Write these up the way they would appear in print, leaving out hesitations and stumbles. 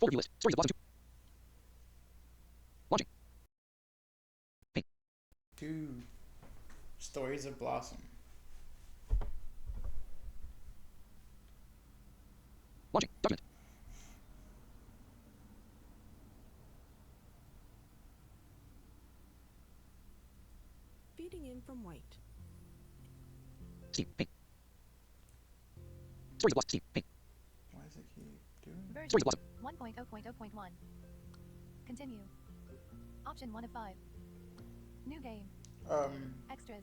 Overview list. Stories of Blossom 2. Launching. Pink. 2. Stories of Blossom. Launching. Document. Feeding in from White. Steam. Pink. Stories of Blossom. Steam. Pink. Why does it keep doing that? Stories of Blossom. 1.0.0.1. Continue. Option 1 of 5. New game. Extras.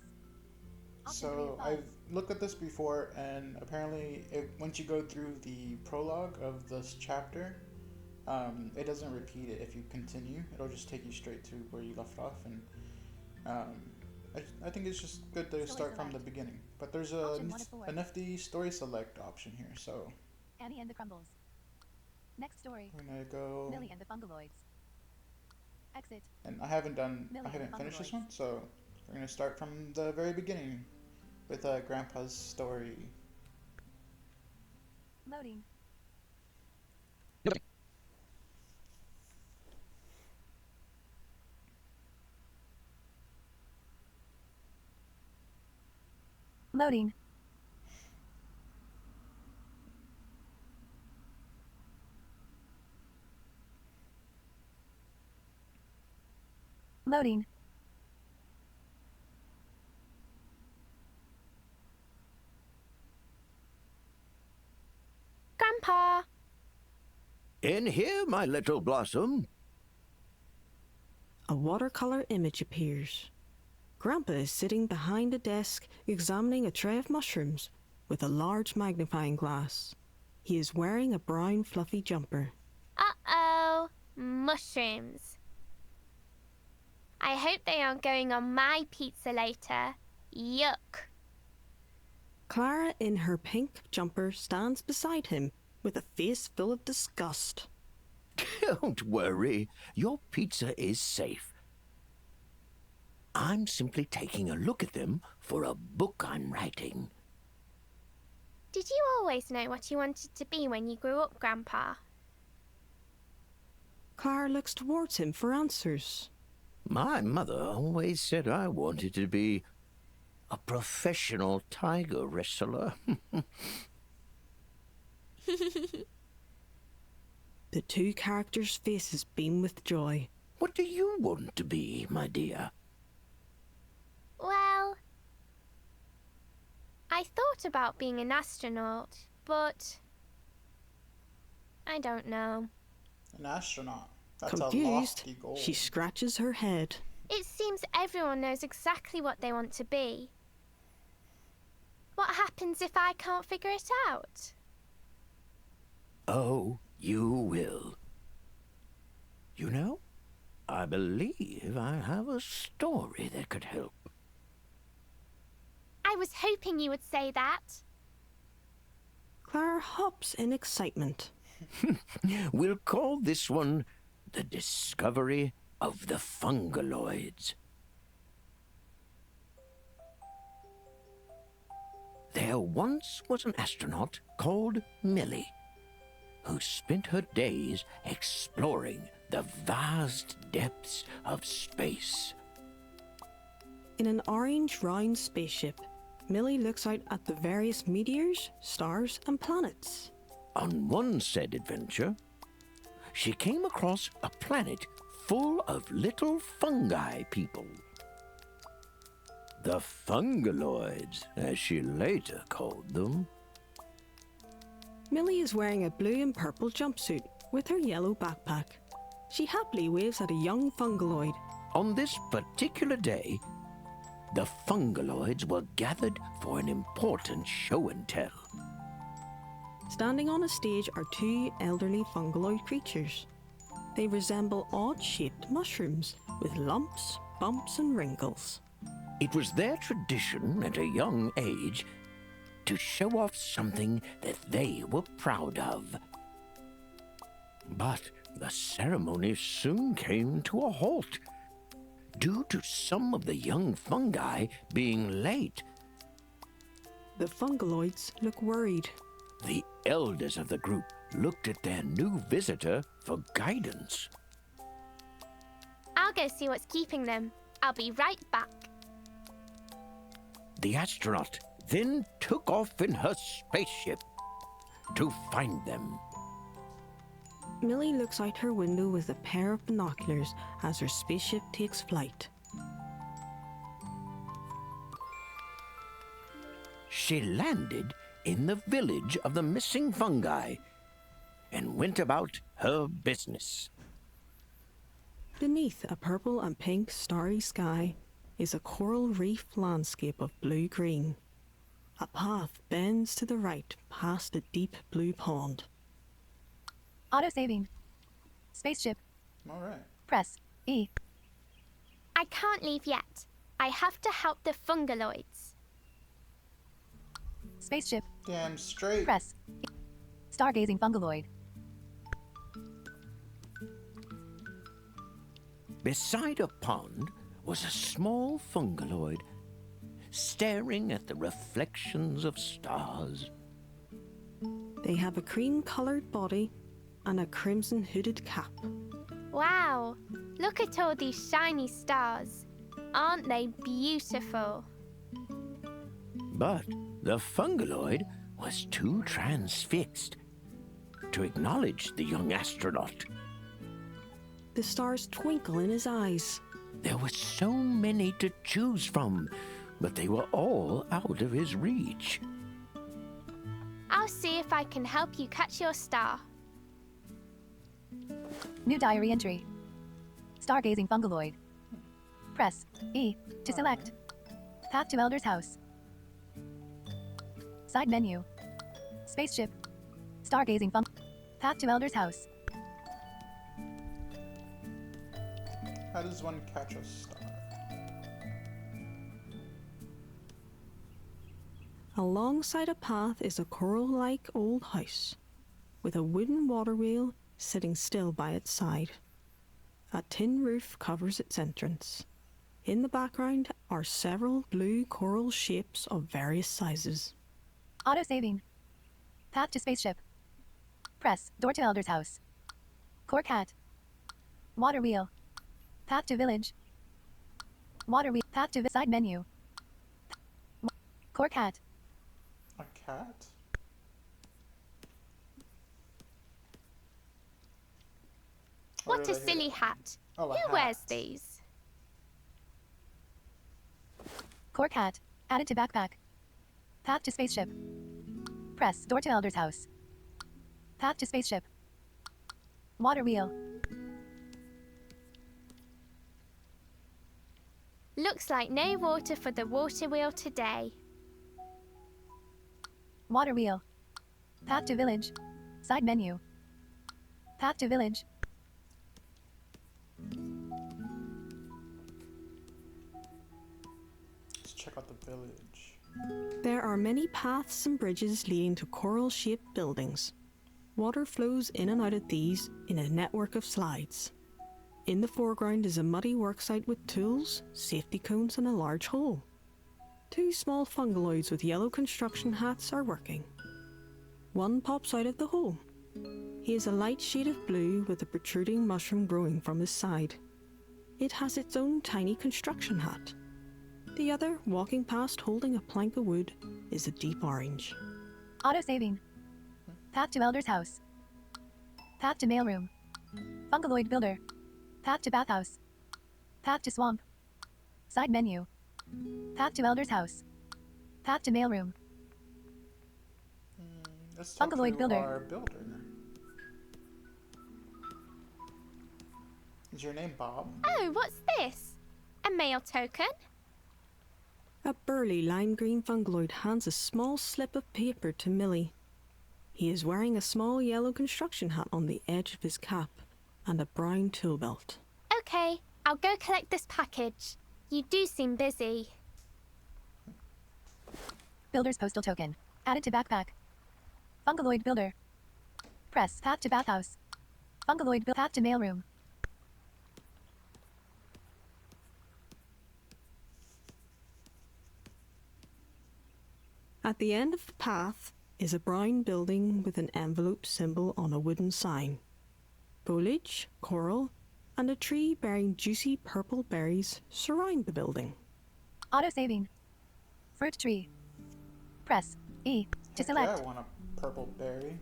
Option 3 So of 5. I've looked at this before, and apparently, once you go through the prologue of this chapter, it doesn't repeat it. If you continue, it'll just take you straight to where you left off, and I think it's just good to Story start from the select. beginning. But there's Option 1 of 4. a nifty story select option here, so Annie and the Crumbles. Next story. we're gonna go. Millie and the Fungaloids. Exit. And I haven't Millie and the finished this Fungaloids. one, so we're gonna start from the very beginning with Grandpa's story. Loading. Nobody. Loading. Loading. Grandpa! In here, my little Blossom. A watercolor image appears. Grandpa is sitting behind a desk examining a tray of mushrooms with a large magnifying glass. He is wearing a brown fluffy jumper. Uh-oh. Mushrooms. I hope they aren't going on my pizza later. Yuck. Clara, in her pink jumper, stands beside him with a face full of disgust. Don't worry, your pizza is safe. I'm simply taking a look at them for a book I'm writing. Did you always know what you wanted to be when you grew up, Grandpa? Clara looks towards him for answers. My mother always said I wanted to be a professional tiger wrestler. The two characters' faces beam with joy. What do you want to be, my dear? Well, I thought about being an astronaut, but I don't know. An astronaut. That's a Confused, lofty goal. she scratches her head. It seems everyone knows exactly what they want to be. What happens if I can't figure it out? Oh, you will. You know, I believe I have a story that could help. I was hoping you would say that. Clara hops in excitement. We'll call this one The Discovery of the Fungaloids. There once was an astronaut called Millie, who spent her days exploring the vast depths of space. In an orange round spaceship, Millie looks out at the various meteors, stars, and planets. On one said adventure, she came across a planet full of little fungi people. The Fungaloids, as she later called them. Millie is wearing a blue and purple jumpsuit with her yellow backpack. She happily waves at a young fungaloid. On this particular day, the Fungaloids were gathered for an important show and tell. Standing on a stage are two elderly fungaloid creatures. They resemble odd-shaped mushrooms with lumps, bumps, and wrinkles. It was their tradition at a young age to show off something that they were proud of. But the ceremony soon came to a halt due to some of the young fungi being late. The fungaloids look worried. The elders of the group looked at their new visitor for guidance. I'll go see what's keeping them. I'll be right back. The astronaut then took off in her spaceship to find them. Millie looks out her window with a pair of binoculars as her spaceship takes flight. She landed in the village of the missing fungi and went about her business. Beneath a purple and pink starry sky is a coral reef landscape of blue-green. A path bends to the right past a deep blue pond. Auto-saving. Spaceship. Alright. Press E. I can't leave yet. I have to help the fungaloids. Spaceship. Damn straight. Press E. Stargazing fungaloid. Beside a pond was a small fungaloid, staring at the reflections of stars. They have a cream-coloured body and a crimson hooded cap. Wow, look at all these shiny stars. Aren't they beautiful? But the fungaloid was too transfixed to acknowledge the young astronaut. The stars twinkle in his eyes. There were so many to choose from, but they were all out of his reach. I'll see if I can help you catch your star. New diary entry. Stargazing fungaloid. Press E to select. Path to Elder's house. Side menu. Spaceship. Stargazing fung. Path to Elder's house. How does one catch a star? Alongside a path is a coral-like old house, with a wooden water wheel sitting still by its side. A tin roof covers its entrance. In the background are several blue coral shapes of various sizes. Auto-saving. Path to spaceship. Press door to Elder's house. Cork hat. Water wheel. Path to village. Water wheel. Path to side menu. Cork hat. A cat? Where What did a I hear silly that? hat. Oh, a Who wears hat. these? Cork hat. Added to backpack. Path to spaceship. Press door to Elder's house. Path to spaceship. Water wheel. Looks like no water for the water wheel today. Water wheel. Path to village. Side menu. Path to village. Let's check out the village. There are many paths and bridges leading to coral-shaped buildings. Water flows in and out of these in a network of slides. In the foreground is a muddy worksite with tools, safety cones and a large hole. Two small fungaloids with yellow construction hats are working. One pops out of the hole. He is a light shade of blue with a protruding mushroom growing from his side. It has its own tiny construction hat. The other, walking past holding a plank of wood, is a deep orange. Auto-saving. Path to Elder's house. Path to mailroom. Fungaloid builder. Path to bathhouse. Path to swamp. Side menu. Path to Elder's house. Path to mailroom. Let's talk Fungaloid to builder. our builder. Is your name Bob? Oh, what's this? A mail token? A burly lime green fungaloid hands a small slip of paper to Millie. He is wearing a small yellow construction hat on the edge of his cap and a brown tool belt. Okay, I'll go collect this package. You do seem busy. Builder's postal token. Added to backpack. Fungaloid builder. Press path to bathhouse. Fungaloid path to mailroom. At the end of the path is a brown building with an envelope symbol on a wooden sign. Foliage, coral, and a tree bearing juicy purple berries surround the building. Auto saving. Fruit tree. Press E to Heck select. Yeah, I want a purple berry.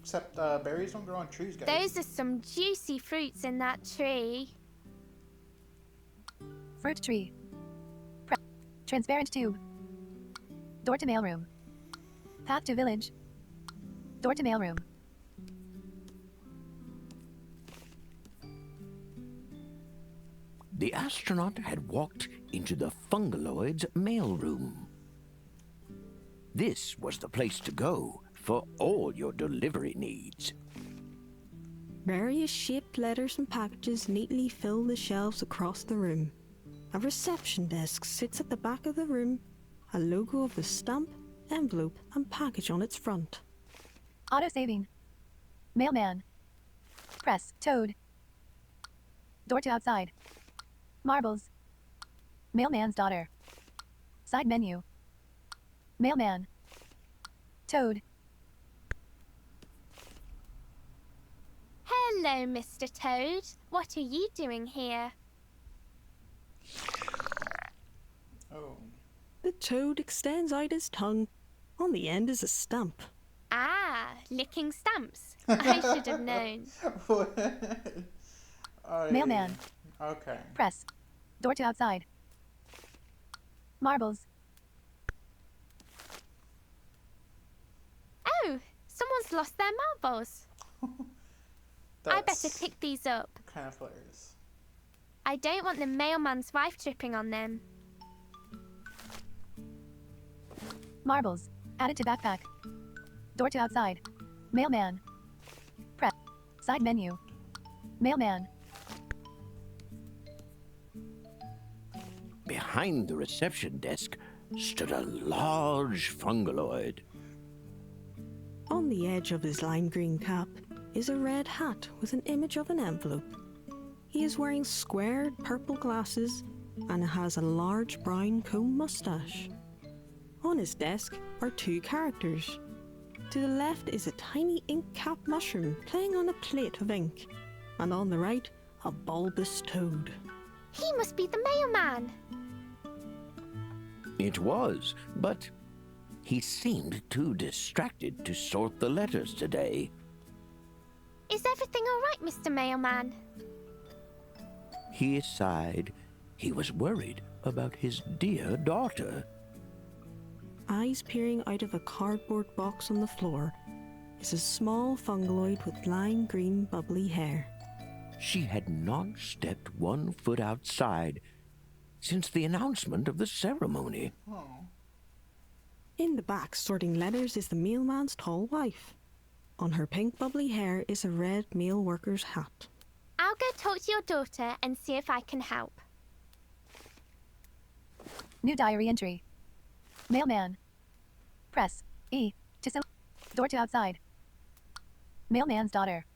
Except berries don't grow on trees, guys. Those are some juicy fruits in that tree. Fruit tree. Transparent tube. Door to mailroom. Path to village. Door to mailroom. The astronaut had walked into the Fungaloid's mailroom. This was the place to go for all your delivery needs. Various shaped letters and packages neatly fill the shelves across the room. A reception desk sits at the back of the room, a logo of the stamp, envelope, and package on its front. Auto saving. Mailman. Press Toad. Door to outside. Marbles. Mailman's daughter. Side menu. Mailman. Toad. Hello, Mr. Toad. What are you doing here? Oh. The toad extends out his tongue. On the end is a stamp. Ah, licking stamps. I should have known. Mailman. Okay. Press. Door to outside. Marbles. Oh, someone's lost their marbles. I better That's pick these up. kind of hilarious. I don't want the mailman's wife tripping on them. Marbles. Added to backpack. Door to outside. Mailman. Press. Side menu. Mailman. Behind the reception desk stood a large Fungaloid. On the edge of his lime green cap is a red hat with an image of an envelope. He is wearing squared purple glasses and has a large brown comb mustache. On his desk are two characters. To the left is a tiny ink-capped mushroom playing on a plate of ink, and on the right, a bulbous toad. He must be the mailman. It was, but he seemed too distracted to sort the letters today. Is everything all right, Mr. Mailman? He sighed. He was worried about his dear daughter. Eyes peering out of a cardboard box on the floor is a small Fungaloid with lime green bubbly hair. She had not stepped 1 foot outside since the announcement of the ceremony. Oh. In the back, sorting letters, is the mailman's tall wife. On her pink bubbly hair is a red mail worker's hat. I'll go talk to your daughter and see if I can help. New diary entry. Mailman. Press E to select. Door to outside. Mailman's daughter.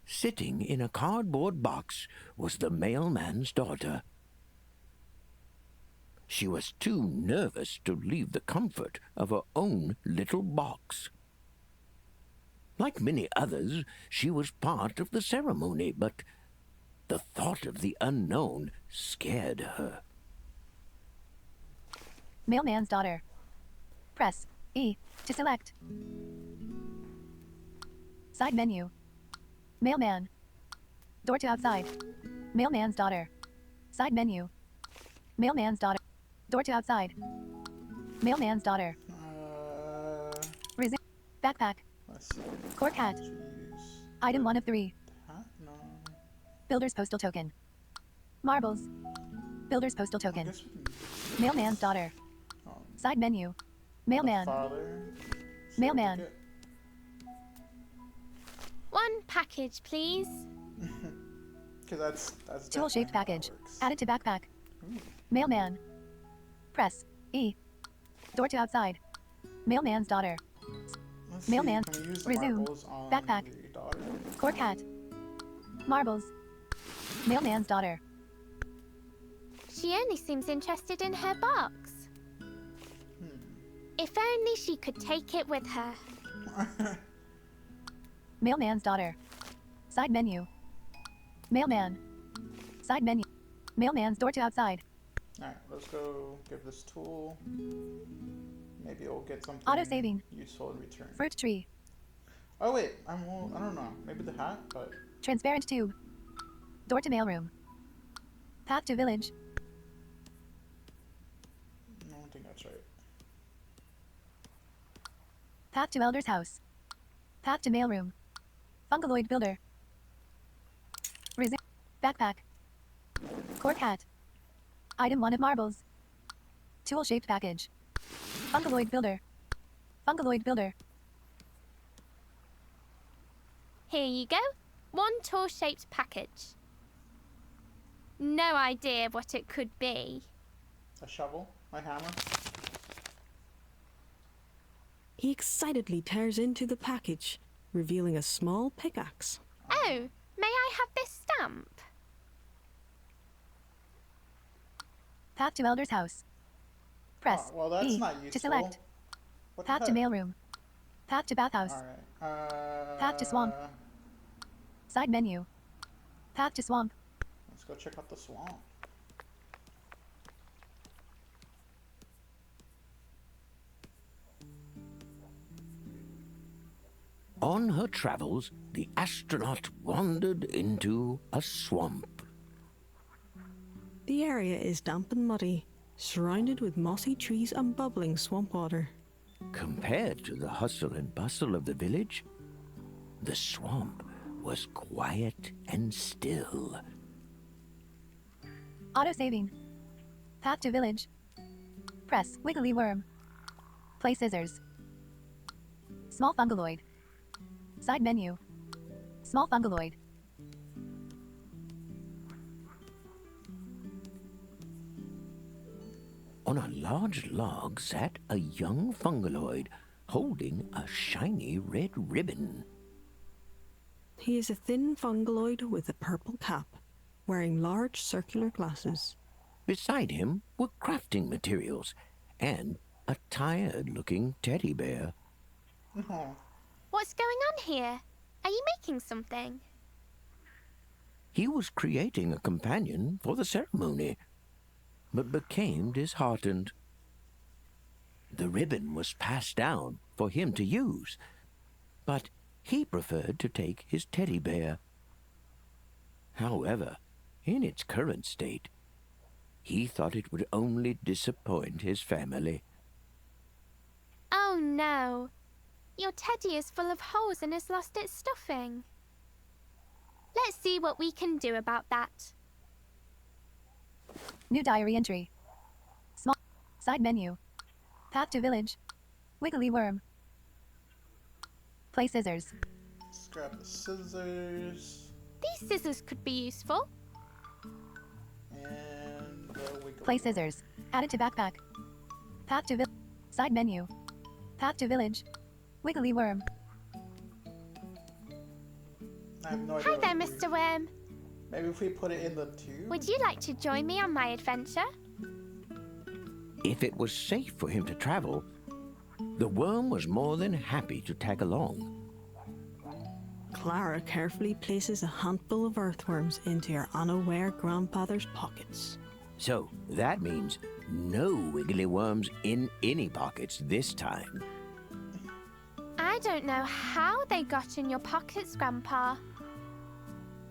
Sitting in a cardboard box was the mailman's daughter. She was too nervous to leave the comfort of her own little box. Like many others, she was part of the ceremony, but the thought of the unknown scared her. Mailman's daughter. Press E to select. Side menu. Mailman. Door to outside. Mailman's daughter. Side menu. Mailman's daughter. Door to outside. Mailman's daughter. Resume. Backpack. Let's see. Cork hat. Jeez. Item 1 of 3. Huh? No. Builder's postal token. Marbles. Builder's postal I token. guess we can Mailman's daughter. Side menu. Mailman. father. Mailman. certificate. One package, please. Cause that's Tool shaped definitely how it package. works. Added to backpack. Ooh. Mailman. Press E. Door to outside. Mailman's daughter. Let's Mailman. See, can we use the Resume. marbles on Backpack. the daughter? Cork hat. Marbles. Mailman's daughter. She only seems interested in her box. If only she could take it with her. Mailman's daughter. Side menu. Mailman. Side menu. Mailman's door to outside. Alright, let's go give this tool. Maybe it'll get something Auto-saving. useful in return. Fruit tree. Oh wait, I don't know. Maybe the hat, but Transparent tube. Door to mailroom. Path to village. I don't think that's right. Path to elder's house. Path to mailroom. Fungaloid builder. Backpack. Cork hat. Item 1 of marbles. Tool-shaped package. Fungaloid builder. Fungaloid builder. Here you go. One tool-shaped package. No idea what it could be. A shovel, my hammer. He excitedly tears into the package, revealing a small pickaxe. Oh, may I have this stamp? Path to elder's house. Press Oh, well, that's E not useful. to select. What Path the to heck? mailroom. Path to bathhouse. Alright. Path to swamp. Side menu. Path to swamp. Let's go check out the swamp. On her travels, the astronaut wandered into a swamp. The area is damp and muddy, surrounded with mossy trees and bubbling swamp water. Compared to the hustle and bustle of the village, the swamp was quiet and still. Auto-saving. Path to village. Press wiggly worm. Play scissors. Small fungaloid. Side menu. Small fungaloid. On a large log sat a young fungaloid holding a shiny red ribbon. He is a thin fungaloid with a purple cap, wearing large circular glasses. Beside him were crafting materials and a tired-looking teddy bear. Oh, What's going on here? Are you making something? He was creating a companion for the ceremony, but became disheartened. The ribbon was passed down for him to use, but he preferred to take his teddy bear. However, in its current state, he thought it would only disappoint his family. Oh no. Your teddy is full of holes and has lost its stuffing. Let's see what we can do about that. New diary entry. Small. Side menu. Path to village. Wiggly worm. Play scissors. let's grab the scissors These scissors could be useful. and wiggle. Play scissors. Added to backpack. Path to village. Side menu. Path to village. Wiggly worm. I have no idea. Hi what there, to do. Mr. Worm. Maybe if we put it in the tube. Would you like to join me on my adventure? If it was safe for him to travel, the worm was more than happy to tag along. Clara carefully places a handful of earthworms into her unaware grandfather's pockets. So that means no wiggly worms in any pockets this time. I don't know how they got in your pockets, Grandpa.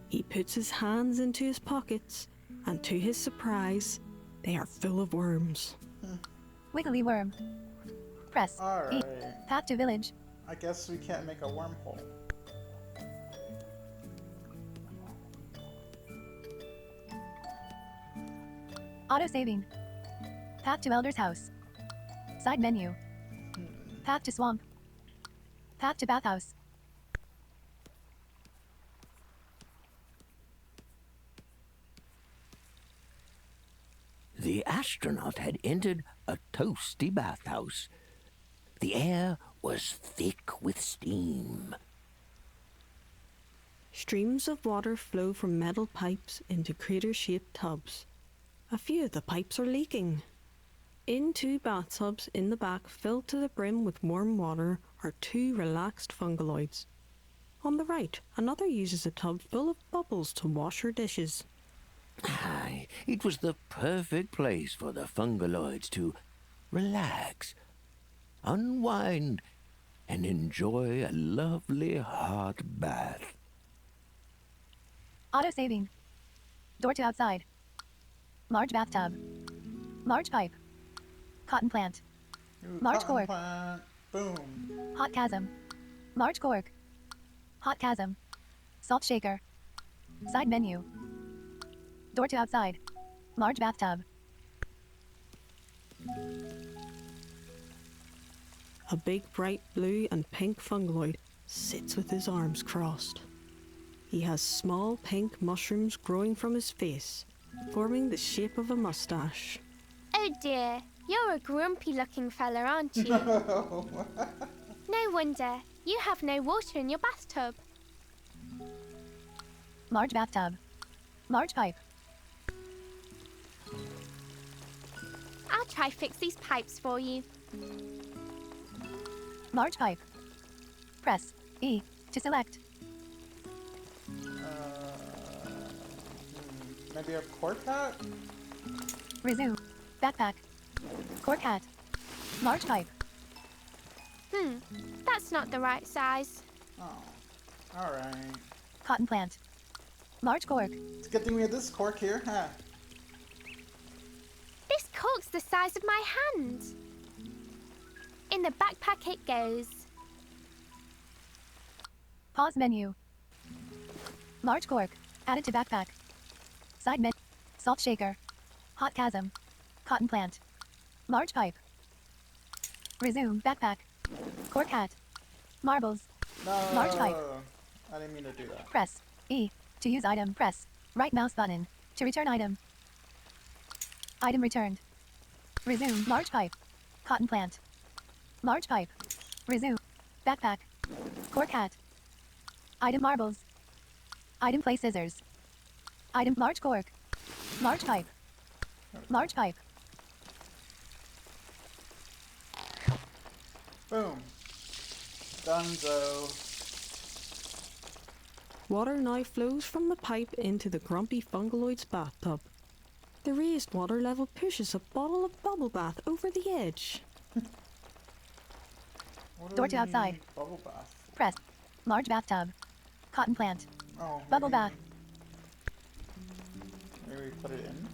He puts his hands into his pockets, and to his surprise, they are full of worms. Wiggly worm. Press E. Alright. Path to village. I guess we can't make a wormhole. Auto-saving. Path to elder's house. Side menu. Path to swamp. Path to bathhouse. The astronaut had entered a toasty bathhouse. The air was thick with steam. Streams of water flow from metal pipes into crater-shaped tubs. A few of the pipes are leaking. In 2 bathtubs in the back filled to the brim with warm water are 2 relaxed fungaloids. On the right, another uses a tub full of bubbles to wash her dishes. Aye, it was the perfect place for the fungaloids to relax, unwind, and enjoy a lovely hot bath. Auto saving. Door to outside. Large bathtub. Large pipe. Cotton plant. Ooh, Large cotton cork. plant. Boom. Hot chasm. Large cork. Hot chasm. Salt shaker. Side menu. Door to outside. Large bathtub. A big bright blue and pink fungaloid sits with his arms crossed. He has small pink mushrooms growing from his face, forming the shape of a mustache. Oh dear, you're a grumpy looking fella, aren't you? No wonder. You have no water in your bathtub. Large bathtub. Large pipe. I'll try fix these pipes for you. Large pipe. Press E to select. Maybe a cork hat? Resume. Backpack. Cork hat. Large pipe. That's not the right size. Oh. Alright. Cotton plant. Large cork. It's a good thing we had this cork here, huh? This cork's the size of my hand. In the backpack it goes. Pause menu. Large cork. Added to backpack. Side menu. Salt shaker. Hot chasm. Cotton plant. Large pipe. Resume. Backpack. Cork hat. Marbles. No. Large pipe. I didn't mean to do that. Press E to use item. Press right mouse button to return item. Item returned. Resume. Large pipe. Cotton plant. Large pipe. Resume. Backpack. Cork hat. Item marbles. Item play scissors. Item large cork. Large pipe. Large pipe. Boom. Dunzo. Water now flows from the pipe into the grumpy fungaloid's bathtub. The raised water level pushes a bottle of bubble bath over the edge. What do Door we to outside. need Bubble bath. Press. Large bathtub. Cotton plant. Oh. Bubble maybe- bath. Maybe we put it in.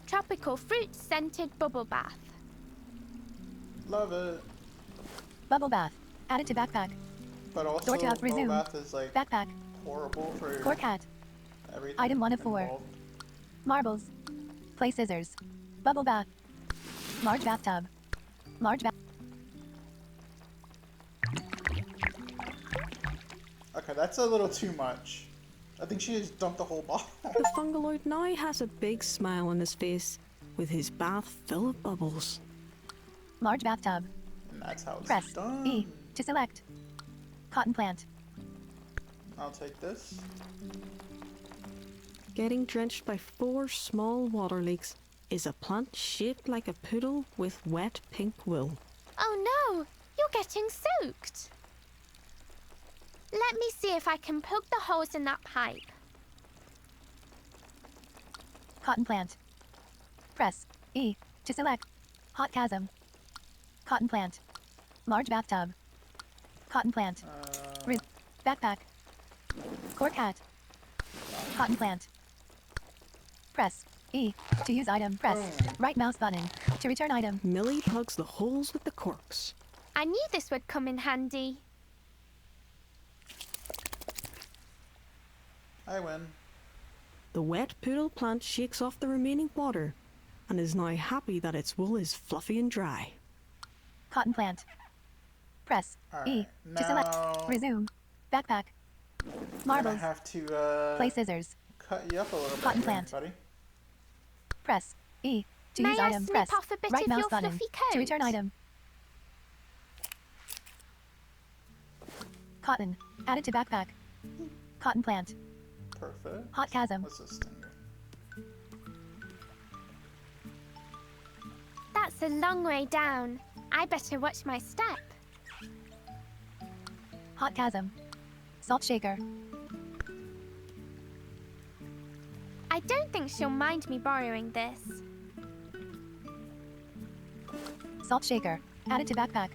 Tropical fruit scented bubble bath. Love it. Bubble bath. Added to backpack. But also, Door to out. bubble Resume. bath is like Backpack. horrible for Cork hat. everything. Item 1 of 4. involved. Marbles. Play scissors. Bubble bath. Large bathtub. Large bath. Okay, that's a little too much. I think she just dumped the whole bottle. The fungaloid now has a big smile on his face, with his bath full of bubbles. Large bathtub. And that's how it's Press done. E to select. Cotton plant. I'll take this. Getting drenched by 4 small water leaks is a plant shaped like a poodle with wet pink wool. Oh no, you're getting soaked. Let me see if I can poke the holes in that pipe. Cotton plant. Press E to select. Hot chasm. Cotton plant. Large bathtub. Cotton plant. Backpack. Cork hat. Cotton plant. Press E to use item. Press right mouse button to return item. Millie plugs the holes with the corks. I knew this would come in handy. I win. The wet poodle plant shakes off the remaining water and is now happy that its wool is fluffy and dry. Cotton plant. Press E Alright, to select. now- Resume. Backpack. I'm gonna Marbles. have to Play scissors. cut you up a little Cotton bit, plant. buddy. Press E to May use I item. snip Press off a bit right of mouse your button fluffy to return coat? item. Cotton. Added to backpack. Cotton plant. Perfect. Hot chasm. What's this thing? It's a long way down. I better watch my step. Hot chasm. Salt shaker. I don't think she'll mind me borrowing this. Salt shaker. Added to backpack.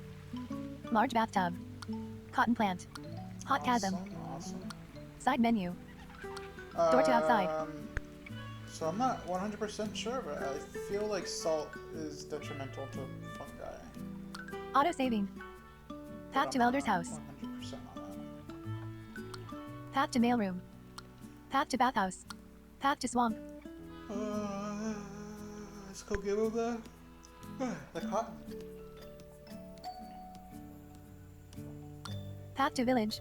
Large bathtub. Cotton plant. Hot chasm. Awesome. Side menu. Door to outside. So I'm not 100% sure, but I feel like salt is detrimental to fungi. Auto saving. Path to Elder's house. 100% on Path to mailroom. Path to bathhouse. Path to swamp. that. Let's go give him the cotton. Path to village.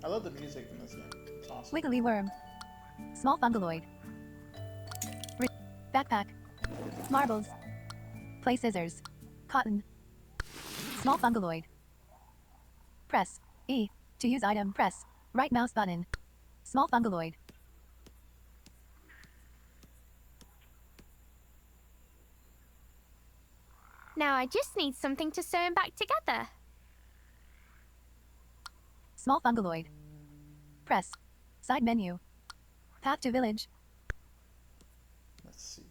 I love the music in this game. It's awesome. Wiggly worm. Small fungaloid. Backpack. Marbles. Play scissors. Cotton. Small fungaloid. Press E to use item. Press right mouse button. Small fungaloid. Now I just need something to sew him back together. Small fungaloid. Press. Side menu. Path to village. Let's see.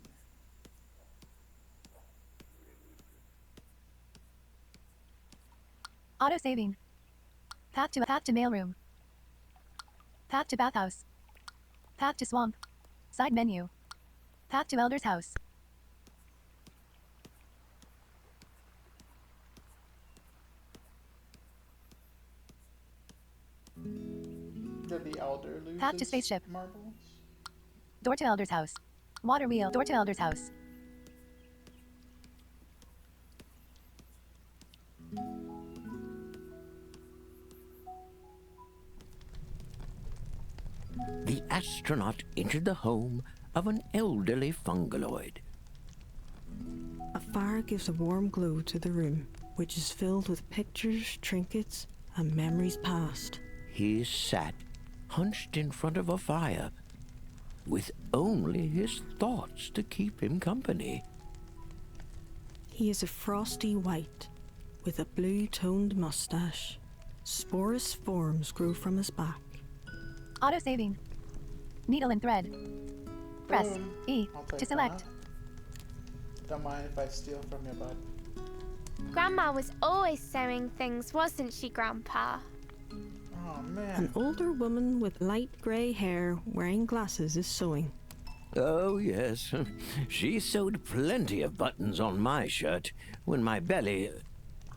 Auto saving. Path to mailroom. Path to bathhouse. Path to swamp. Side menu. Path to Elder's house. Did the elder lose Path to his spaceship. marbles? Door to Elder's house. Water wheel. Door to Elder's house. The astronaut entered the home of an elderly fungaloid. A fire gives a warm glow to the room, which is filled with pictures, trinkets, and memories past. He sat hunched in front of a fire, with only his thoughts to keep him company. He is a frosty white, with a blue-toned mustache. Sporous forms grow from his back. Auto saving. Needle and thread. Press Boom. E I'll take to select. that. Don't mind if I steal from your bud. Grandma was always sewing things, wasn't she, Grandpa? Oh man. An older woman with light grey hair wearing glasses is sewing. Oh, yes. She sewed plenty of buttons on my shirt when my belly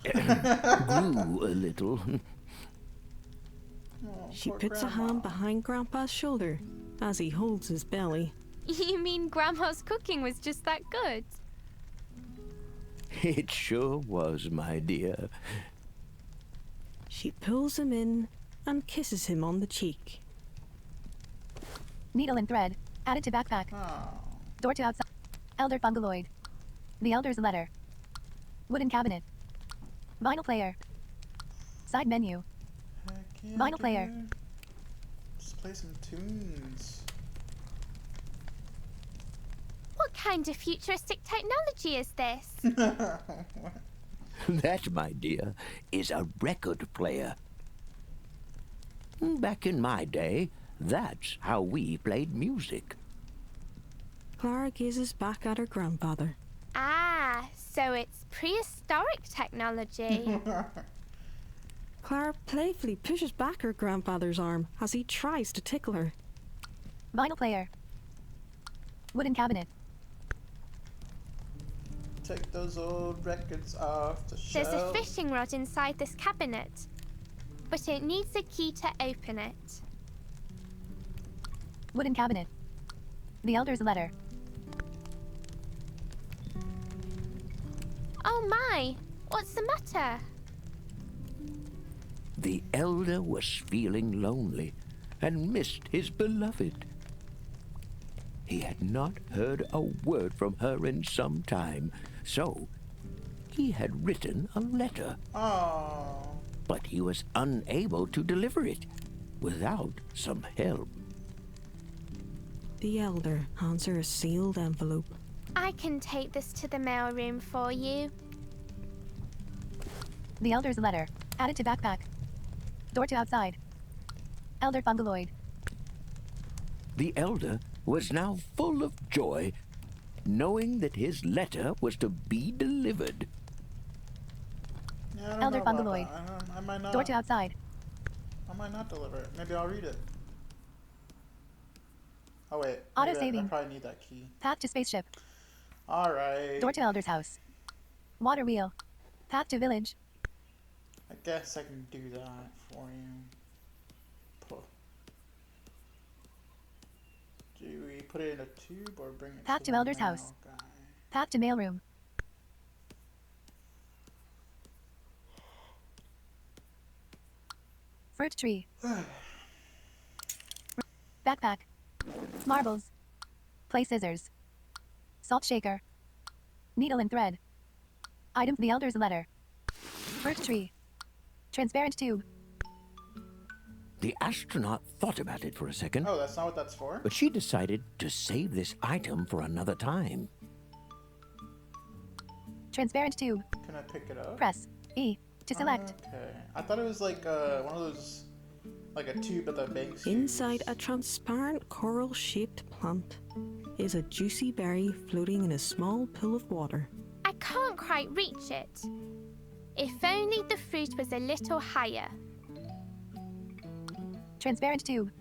grew a little. Oh, She poor puts a grandma. hand behind Grandpa's shoulder as he holds his belly. You mean Grandma's cooking was just that good? It sure was, my dear. She pulls him in and kisses him on the cheek. Needle and thread. Added to backpack. Oh. Door to outside. Elder fungaloid. The Elder's letter. Wooden cabinet. Vinyl player. Side menu. Heck yeah, Vinyl player. dude. Let's play some tunes. What kind of futuristic technology is this? That, my dear, is a record player. Back in my day, that's how we played music. Clara gazes back at her grandfather. Ah, so it's prehistoric technology. Clara playfully pushes back her grandfather's arm as he tries to tickle her. Vinyl player. Wooden cabinet. Take those old records off the There's shelf. a fishing rod inside this cabinet, but it needs a key to open it. Wooden cabinet. The Elder's letter. Oh my, what's the matter? The elder was feeling lonely and missed his beloved. He had not heard a word from her in some time, so he had written a letter, Oh. but he was unable to deliver it without some help. The elder hands her a sealed envelope. I can take this to the mailroom for you. The Elder's letter. Added to backpack. Door to outside. Elder Fungaloid. The elder was now full of joy, knowing that his letter was to be delivered. Yeah, I don't Elder know about Fungaloid. that. I might not. Door to outside. I might not deliver it. Maybe I'll read it. Oh wait. Auto maybe I saving. probably need that key. Path to spaceship. All right. Door to Elder's house. Water wheel. Path to village. I guess I can do that for you. Do we put it in a tube or bring it Path to to the Elder's mail house. guy? Path to mailroom. Fruit tree. Backpack. Marbles. Play scissors. Salt shaker. Needle and thread. Item the Elder's letter. Fruit tree. Transparent tube. The astronaut thought about it for a second, Oh, that's not what that's for? but she decided to save this item for another time. Transparent tube. Can I pick it up? Press E to select. Okay. I thought it was like one of those, like a tube that the banks Inside use. a transparent coral shaped plant is a juicy berry floating in a small pool of water. I can't quite reach it. If only the fruit was a little higher. Transparent tube.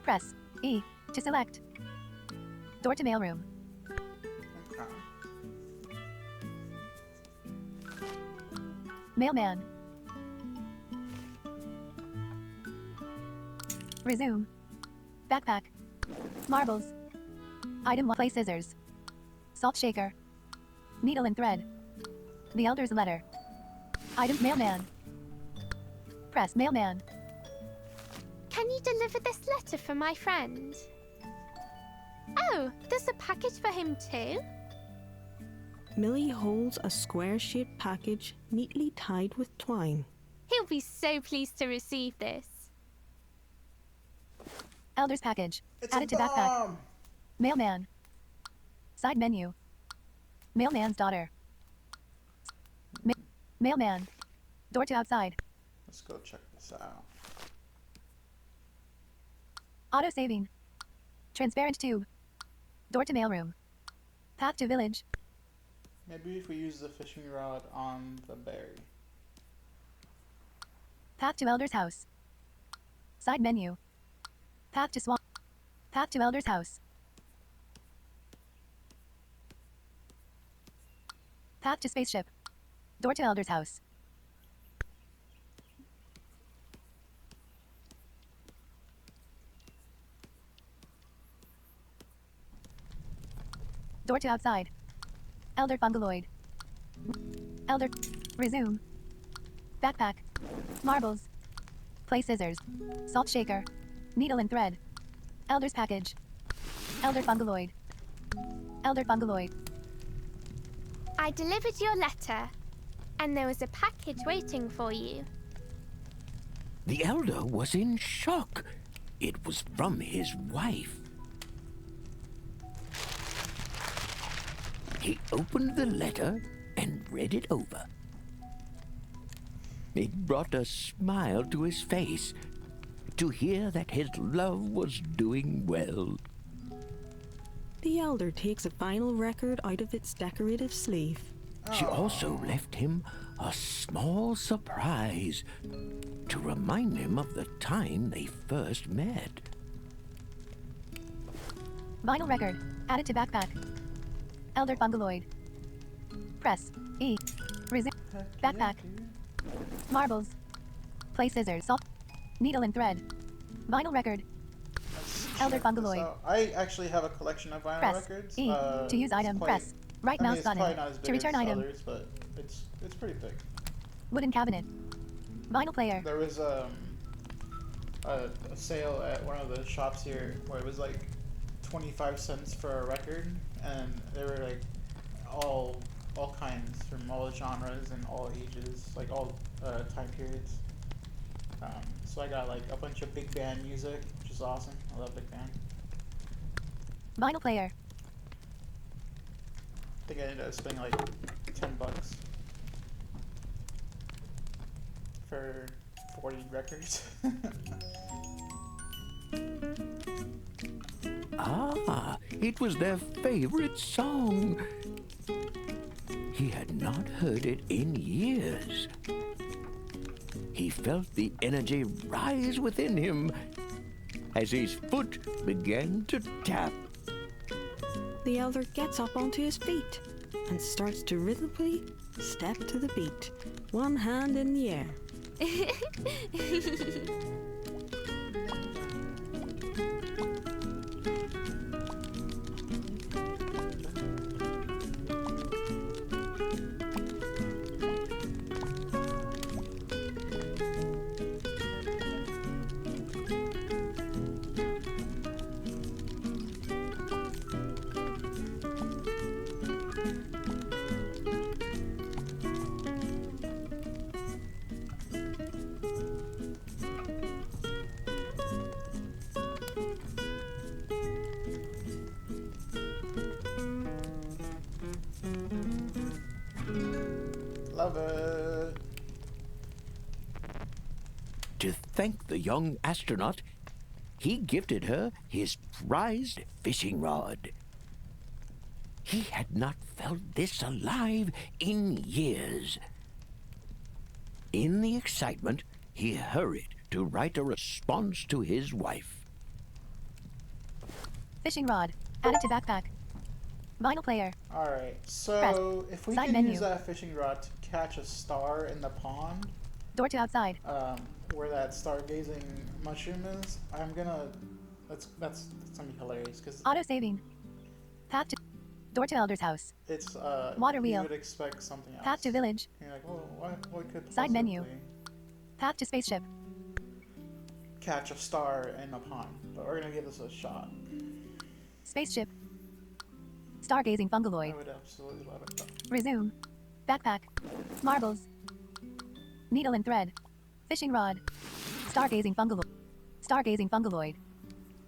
Press E to select. Door to mailroom. Okay. Mailman. Resume. Backpack. Marbles. Item 1. Play scissors. Salt shaker. Needle and thread. The Elder's letter. Item mailman. Press mailman. Can you deliver this letter for my friend? Oh, there's a package for him too. Millie holds a square shaped package neatly tied with twine. He'll be so pleased to receive this. Elder's package. It's Added a to backpack. bomb! Mailman. Side menu. Mailman's daughter. Mailman. Door to outside. Let's go check this out. Auto saving. Transparent tube. Door to mailroom. Path to village. Maybe if we use the fishing rod on the berry. Path to Elder's house. Side menu. Path to swamp. Path to Elder's house. Path to spaceship. Door to Elder's house. Door to outside. Elder Fungaloid. Elder. Resume. Backpack. Marbles. Play scissors. Salt shaker. Needle and thread. Elder's package. Elder Fungaloid. Elder Fungaloid. I delivered your letter, and there was a package waiting for you. The elder was in shock. It was from his wife. He opened the letter and read it over. It brought a smile to his face to hear that his love was doing well. The elder takes a vinyl record out of its decorative sleeve. She also left him a small surprise to remind him of the time they first met. Vinyl record. Added to backpack. Elder Fungaloid. Press E. Resume. Heck Backpack. yeah, dude. Marbles. Play scissors. Salt. Needle and thread. Vinyl record. Let's Elder check this Fungaloid. out. I actually have a collection of vinyl Press records. E. To use it's item. quite- Press. Right I mean, mouse it's probably button. not as big To return as item. others, but it's pretty big. Wooden cabinet. Vinyl player. There was a sale at one of the shops here where it was like 25 cents for a record, and they were like all kinds from all genres and all ages, like all time periods. So I got like a bunch of big band music, which is awesome. I love big band. Vinyl player. think I ended up spending like $10 for 40 records. Ah, it was their favorite song. He had not heard it in years. He felt the energy rise within him as his foot began to tap. The elder gets up onto his feet and starts to rhythmically step to the beat, one hand in the air. Love it. To thank the young astronaut, he gifted her his prized fishing rod. He had not felt this alive in years. In the excitement, he hurried to write a response to his wife. Fishing rod. Added to backpack. Vinyl player. Alright, so Press. if we Side can menu. use that fishing rod to catch a star in the pond, Door to outside. where that stargazing mushroom is, I'm gonna. That's gonna be hilarious because Auto saving. Path to. Door to elder's house. it's Water you wheel. would expect something else. Path to village. And you're like, well, what could Side menu. possibly Path to spaceship. catch a star in a pond? But we're gonna give this a shot. Spaceship. Stargazing I fungaloid. would absolutely love it. Resume. Backpack. Marbles. Needle and thread. Fishing rod. Stargazing fungaloid. Stargazing fungaloid.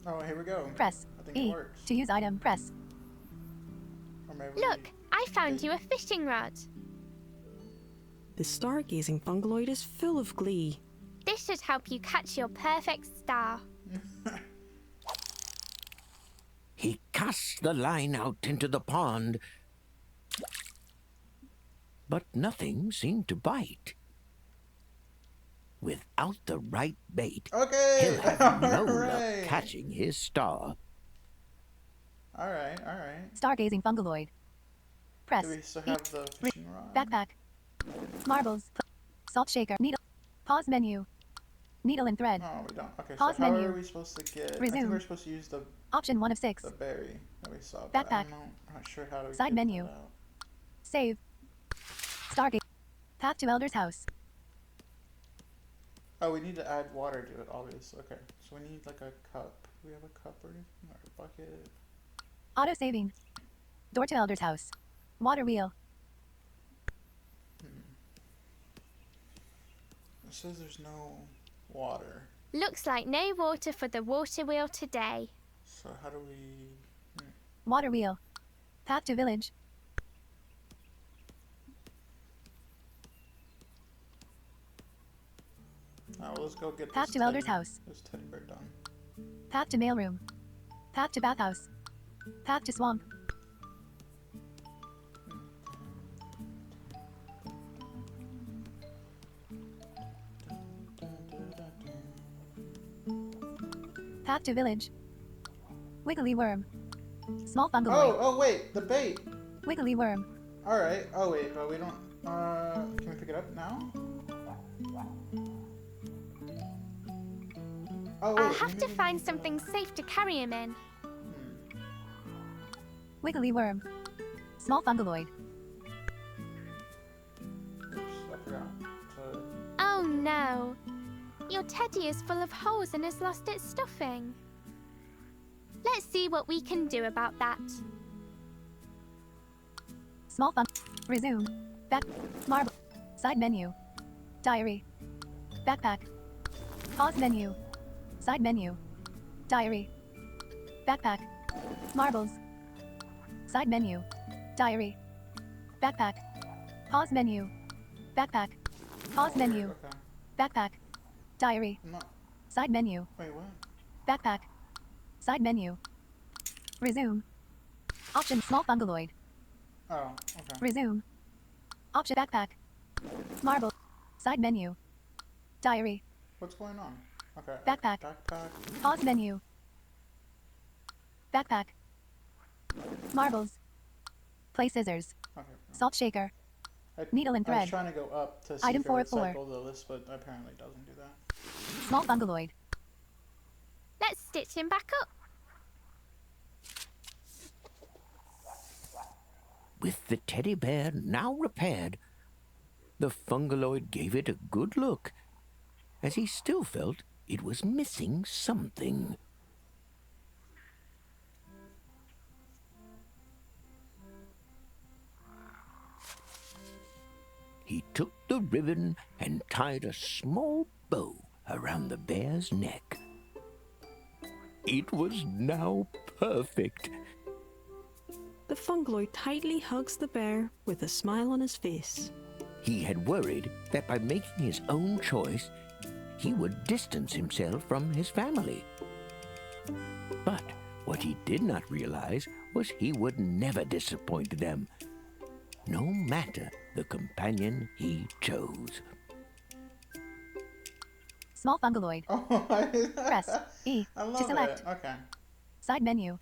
Oh, here we go. Press. I think it E. works. To use item. Press. Or maybe Look, I found you a fishing rod. The stargazing fungaloid is full of glee. This should help you catch your perfect star. He cast the line out into the pond, but nothing seemed to bite. Without the right bait, Okay. he'll have no Alright. luck catching his star. Alright. Stargazing fungaloid. Press. Do we still E. have the fishing rod? Backpack. Marbles. Salt shaker. Needle. Pause menu. Needle and thread. Oh, we don't. Okay, Pause so how menu. are we supposed to get? I think Resume. we're supposed to use the Option 1 of 6. berry that we saw. But Backpack. I'm not sure how to Side get menu. that out. Save. Stargate. Path to elder's house. Oh, we need to add water to it, obviously. Okay, so we need like a cup. Do we have a cup or anything? Or a bucket? Auto saving. Door to elder's house. Water wheel. It says there's no water. Looks like no water for the water wheel today. So how do we? Water wheel. Path to village. Oh, well, let's go get Path this to elder's teddy- house. This teddy bear done. Path to mailroom. Path to bathhouse. Path to swamp. Path to village. Wiggly worm. Small fungaloid. Oh, wait, the bait. Wiggly worm. All right. Oh wait, but we don't. Can we pick it up now? Oh wait. I'll have to maybe- find something safe to carry him in. Wiggly worm. Small fungaloid. Oops, I forgot. To... Oh no. Your teddy is full of holes and has lost its stuffing. Let's see what we can do about that. Small fun. Resume. Back. Marble. Side menu. Diary. Backpack. Pause menu. Side menu. Diary. Backpack. Marbles. Side menu. Diary. Backpack. Pause menu. Backpack. Pause menu. Okay. Backpack. Diary. I'm not. Side menu. Wait, what? Backpack. Side menu. Resume. Option small fungaloid. Oh, okay. Resume. Option backpack. Marble. Side menu. Diary. What's going on? Okay. Backpack. Backpack. Pause menu. Backpack. Marbles. Play scissors. Okay. Salt shaker. I, Needle and I was thread. trying to go up to see Item if it would 404. cycle the list, but apparently it doesn't do that. Small fungaloid. Let's stitch him back up. With the teddy bear now repaired, the fungaloid gave it a good look, as he still felt it was missing something. He took the ribbon and tied a small bow around the bear's neck. It was now perfect. The fungaloid tightly hugs the bear with a smile on his face. He had worried that by making his own choice, he would distance himself from his family. But what he did not realize was he would never disappoint them, no matter the companion he chose. Small fungaloid. Oh, Press E I love to select. it. Okay. Side menu.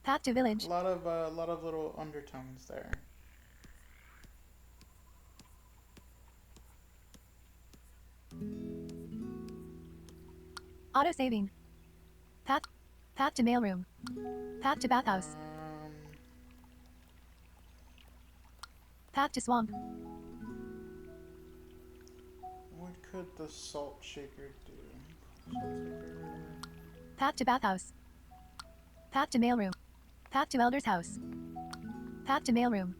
Path to village. A lot of little undertones there. Auto saving. Path. Path to mailroom. Path to bathhouse. Path to swamp. What could the salt shaker do? Salt shaker. Path to bathhouse. Path to mailroom. Path to elder's house. Path to mailroom.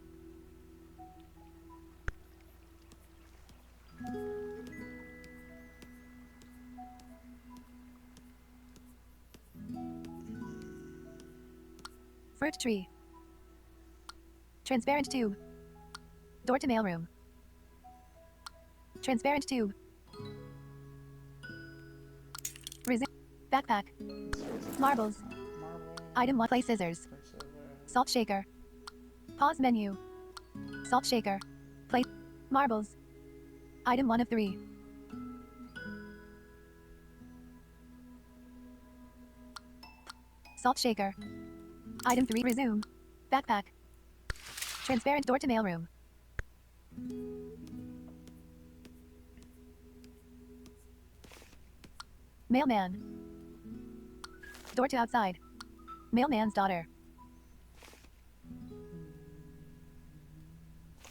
Fruit tree. Transparent tube. Door to mailroom. Transparent tube. Resume. Backpack. Marbles. Marble. Item 1. Play scissors. Place it there. Salt shaker. Pause menu. Salt shaker. Play. Marbles. Item 1 of 3. Salt shaker. Item 3. Resume. Backpack. Transparent door to mailroom. Mailman. Door to outside. Mailman's daughter.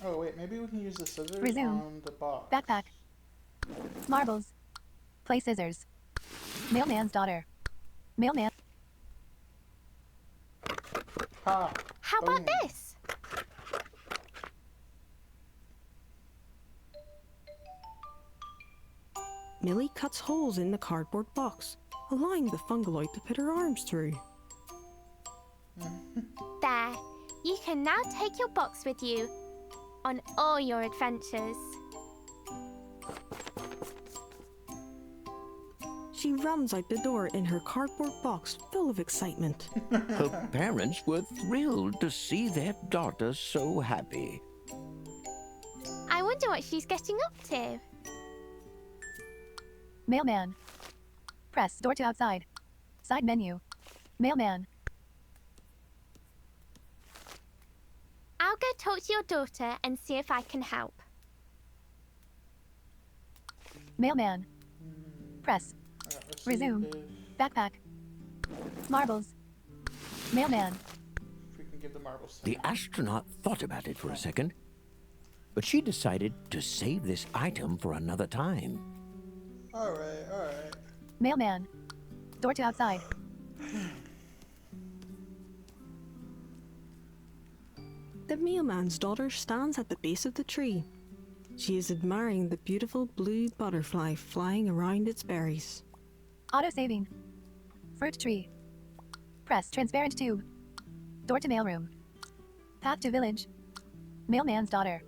Oh wait, maybe we can use the scissors Resume. on the box. Backpack. Marbles. Play scissors. Mailman's daughter. Mailman. Ha! How about Boom. this? Millie cuts holes in the cardboard box, allowing the fungaloid to put her arms through. There. You can now take your box with you on all your adventures. She runs out the door in her cardboard box full of excitement. Her parents were thrilled to see their daughter so happy. I wonder what she's getting up to. Mailman. Press door to outside. Side menu. Mailman. I'll go talk to your daughter and see if I can help. Mailman. Press. Resume. If Backpack. Marbles. Mailman. we can give the marbles to The him. astronaut thought about it for a second, but she decided to save this item for another time. Alright, alright. Mailman. Door to outside. The mailman's daughter stands at the base of the tree. She is admiring the beautiful blue butterfly flying around its berries. Auto saving. Fruit tree. Press transparent tube. Door to mailroom. Path to village. Mailman's daughter.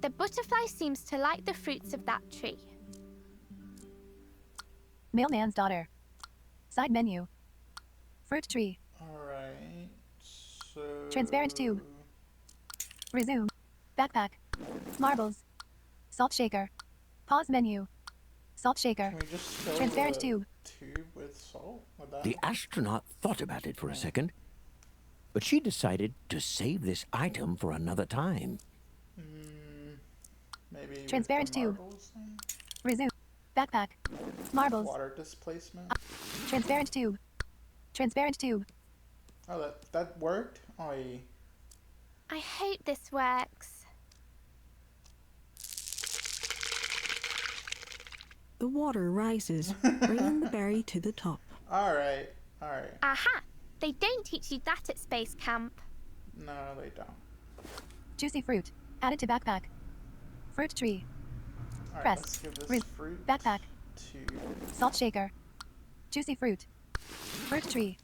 The butterfly seems to like the fruits of that tree. Mailman's daughter. Side menu. Fruit tree. Alright. So. Transparent tube. Resume. Backpack. Marbles. Salt shaker. Pause menu. Salt shaker. Can we just fill Transparent the tube. tube with salt? Would that... The astronaut thought about it for a second, but she decided to save this item for another time. Maybe with Transparent the tube. marbles thing? Resume. Backpack. Marbles. Water displacement. Transparent tube. Transparent tube. Oh, that worked. Oh, I hope this works. The water rises, bringing the berry to the top. all right, all right. Aha! They don't teach you that at space camp. No, they don't. Juicy fruit. Added to backpack. Fruit tree. All right, Press. let's give this Re- fruit backpack. to. Salt shaker. Juicy fruit. Fruit tree.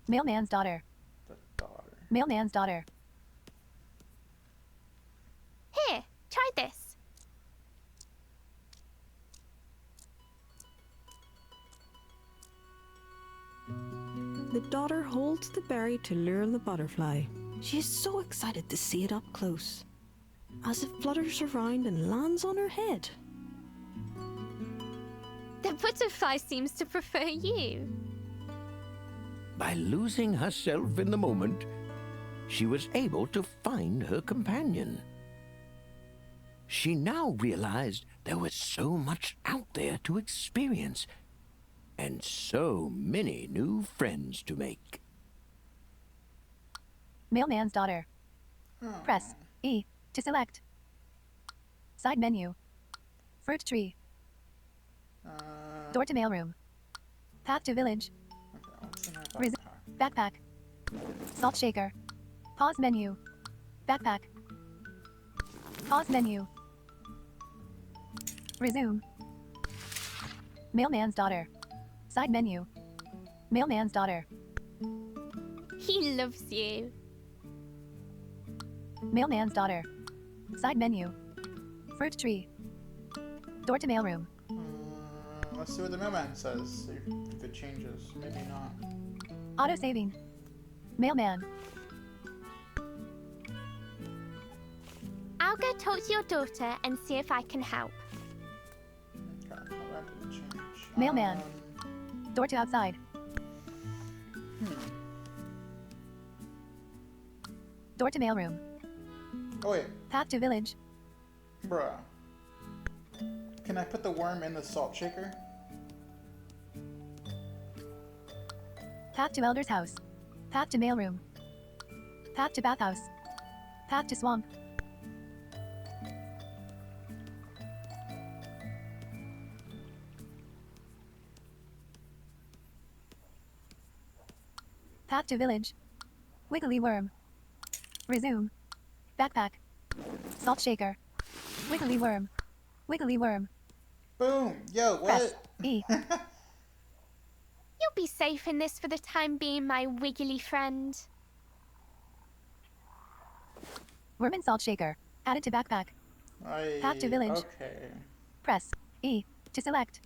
Mailman's daughter. The daughter. Mailman's daughter. Here, try this. The daughter holds the berry to lure the butterfly. She is so excited to see it up close, as it flutters around and lands on her head. The butterfly seems to prefer you. By losing herself in the moment, she was able to find her companion. She now realized there was so much out there to experience, and so many new friends to make. Mailman's daughter. Press E to select. Side menu. Fruit tree. Door to mailroom. Path to village. Okay, what's in our Res- backpack? Backpack. Salt shaker. Pause menu. Backpack. Pause menu. Resume. Mailman's daughter. Side menu. Mailman's daughter. He loves you. Mailman's daughter. Side menu. Fruit tree. Door to mailroom. Let's see what the mailman says. See if it changes. Maybe not. Auto saving. Mailman. I'll go talk to your daughter and see if I can help. Okay, well, that didn't change. Mailman. Door to outside. Door to mailroom. Oh wait, Path to village. bruh. Can I put the worm in the salt shaker? Path to elder's house. Path to mailroom. Path to bathhouse. Path to swamp. Path to village. Wiggly worm. Resume. Backpack. Salt shaker. Wiggly worm. Wiggly worm. Boom! Yo, Press what? E. You'll be safe in this for the time being, my wiggly friend. Worm and salt shaker. Added to backpack. Path to village. Okay. Press E to select.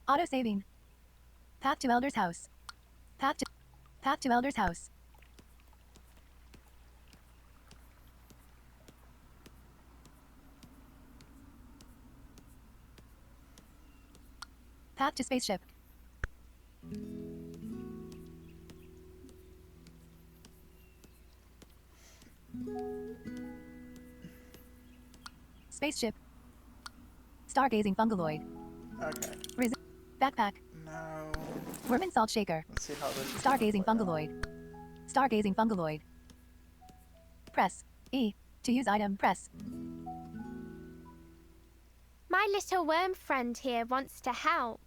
Auto saving. Path to elder's house. Path to elder's house. Path to spaceship. Spaceship. Stargazing fungaloid. Okay. Backpack. No. Worm and salt shaker. Let's see how this is Stargazing gonna play fungaloid. Stargazing fungaloid. Press E to use item. Press. My little worm friend here wants to help.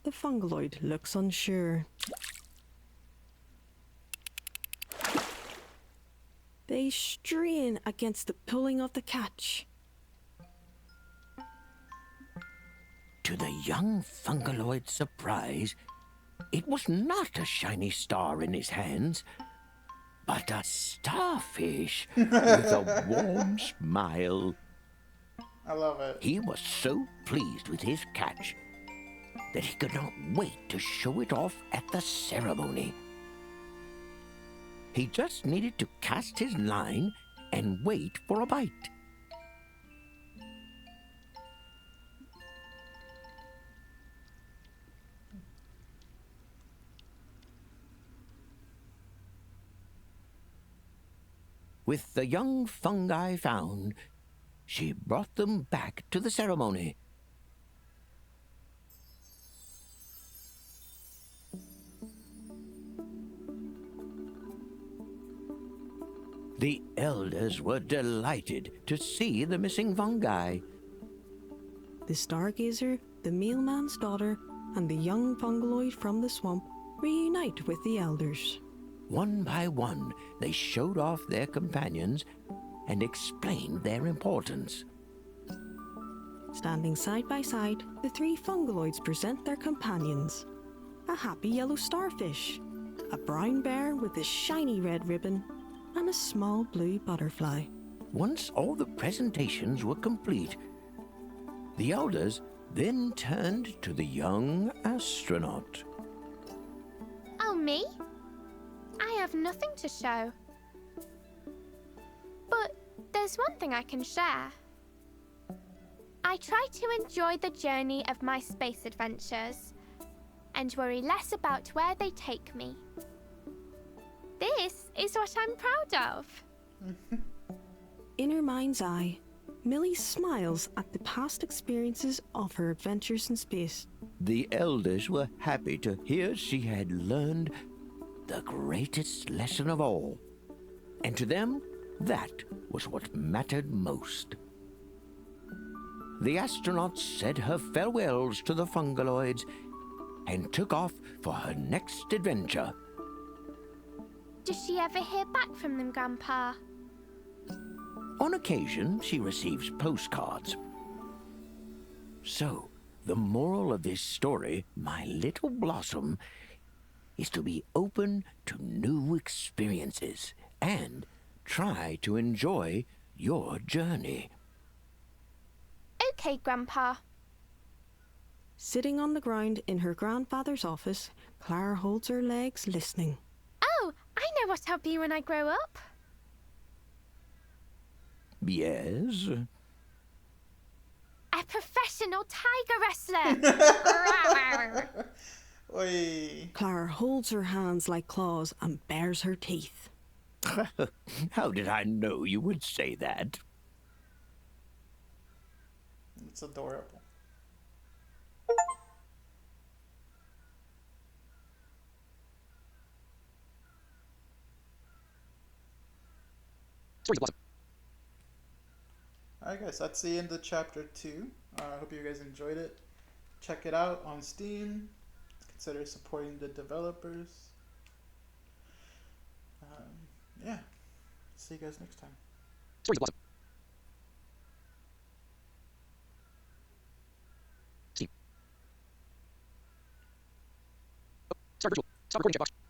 The fungaloid looks unsure. They strain against the pulling of the catch. To the young Fungaloid's surprise, it was not a shiny star in his hands, but a starfish with a warm smile. I love it. He was so pleased with his catch that he could not wait to show it off at the ceremony. He just needed to cast his line and wait for a bite. With the young fungi found, she brought them back to the ceremony. The elders were delighted to see the missing fungi. The stargazer, the mailman's daughter, and the young fungaloid from the swamp reunite with the elders. One by one, they showed off their companions and explained their importance. Standing side by side, the three fungaloids present their companions. A happy yellow starfish, a brown bear with a shiny red ribbon, and a small blue butterfly. Once all the presentations were complete, the elders then turned to the young astronaut. Oh, me? I have nothing to show. But there's one thing I can share. I try to enjoy the journey of my space adventures and worry less about where they take me. This is what I'm proud of. In her mind's eye, Millie smiles at the past experiences of her adventures in space. The elders were happy to hear she had learned the greatest lesson of all, and to them, that was what mattered most. The astronaut said her farewells to the fungaloids and took off for her next adventure. Does she ever hear back from them, Grandpa? On occasion, she receives postcards. So, the moral of this story, my little Blossom, is to be open to new experiences and try to enjoy your journey. Okay, Grandpa. Sitting on the ground in her grandfather's office, Clara holds her legs listening. Oh, I know what I'll be when I grow up. Yes? A professional tiger wrestler. Oi. Clara holds her hands like claws and bares her teeth. How did I know you would say that? It's adorable. Stories of Blossom. Alright guys, that's the end of chapter 2. I hope you guys enjoyed it. Check it out on Steam. Consider supporting the developers. Yeah. See you guys next time. Stories of Blossom. Steam. Oh, start virtual. Stop recording checkbox.